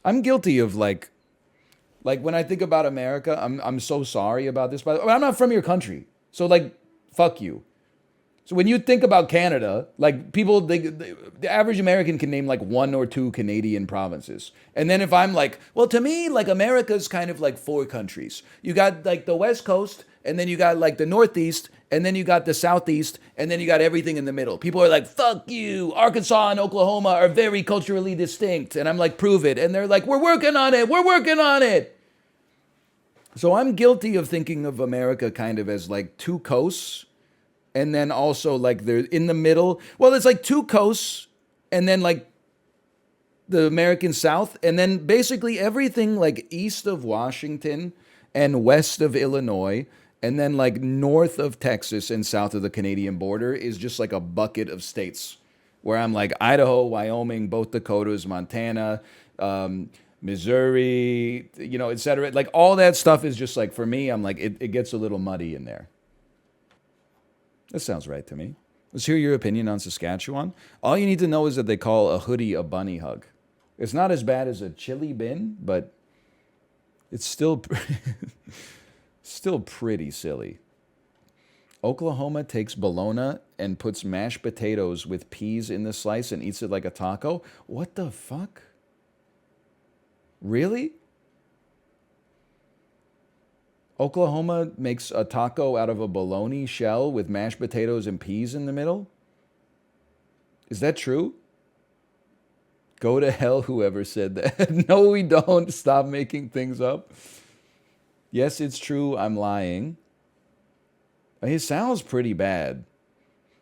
I'm guilty of like when I think about America, I'm so sorry about this, but I'm not from your country. So like fuck you. So when you think about Canada, like people, the average American can name like one or two Canadian provinces. And then if I'm like, well, to me, like America's kind of like four countries. You got like the West Coast, and then you got like the Northeast, and then you got the Southeast, and then you got everything in the middle. People are like, fuck you. Arkansas and Oklahoma are very culturally distinct. And I'm like, prove it. And they're like, we're working on it. We're working on it. So I'm guilty of thinking of America kind of as like two coasts, and then also like they're in the middle. Well, it's like two coasts, and then like the American South, and then basically everything like east of Washington and west of Illinois, and then like north of Texas and south of the Canadian border is just like a bucket of states where I'm like Idaho, Wyoming, both Dakotas, Montana, Missouri, et cetera. Like all that stuff is just like, for me, I'm like, it gets a little muddy in there. That sounds right to me. Let's hear your opinion on Saskatchewan. All you need to know is that they call a hoodie a bunny hug. It's not as bad as a chili bin, but it's still still pretty silly. Oklahoma takes bologna and puts mashed potatoes with peas in the slice and eats it like a taco. What the fuck? Really? Oklahoma makes a taco out of a bologna shell with mashed potatoes and peas in the middle? Is that true? Go to hell, whoever said that. No, we don't. Stop making things up. Yes, it's true. I'm lying. It sounds pretty bad.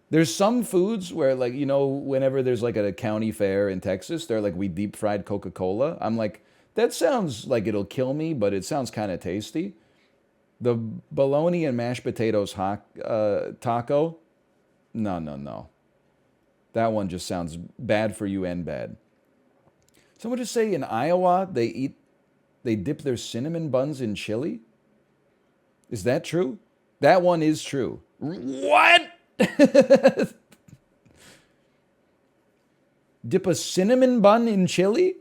There's some foods where, like, whenever there's like a county fair in Texas, they're like, we deep fried Coca Cola. I'm like, that sounds like it'll kill me, but it sounds kind of tasty. The bologna and mashed potatoes taco, no, no, no. That one just sounds bad for you and bad. Someone just say in Iowa they dip their cinnamon buns in chili. Is that true? That one is true. What? Dip a cinnamon bun in chili?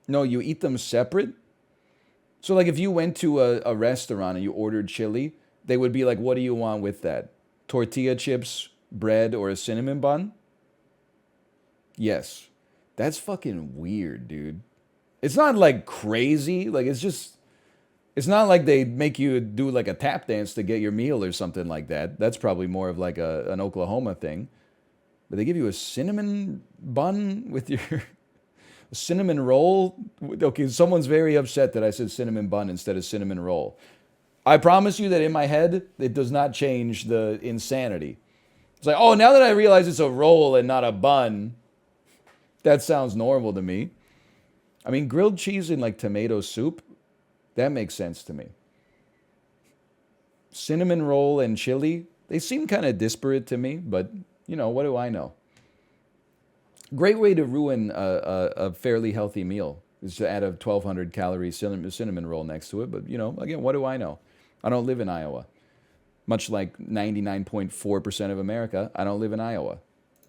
No, you eat them separate. So like if you went to a restaurant and you ordered chili, they would be like, what do you want with that? Tortilla chips, bread, or a cinnamon bun? Yes. That's fucking weird, dude. It's not like crazy. Like it's not like they make you do like a tap dance to get your meal or something like that. That's probably more of like an Oklahoma thing. But they give you a cinnamon bun with your cinnamon roll. Okay, someone's very upset that I said cinnamon bun instead of cinnamon roll. I promise you that in my head, it does not change the insanity. It's like, oh, now that I realize it's a roll and not a bun, that sounds normal to me. I mean, grilled cheese in like tomato soup, that makes sense to me. Cinnamon roll and chili, they seem kind of disparate to me, but what do I know? Great way to ruin a fairly healthy meal is to add a 1,200 calorie cinnamon roll next to it. But, again, what do I know? I don't live in Iowa. Much like 99.4% of America, I don't live in Iowa.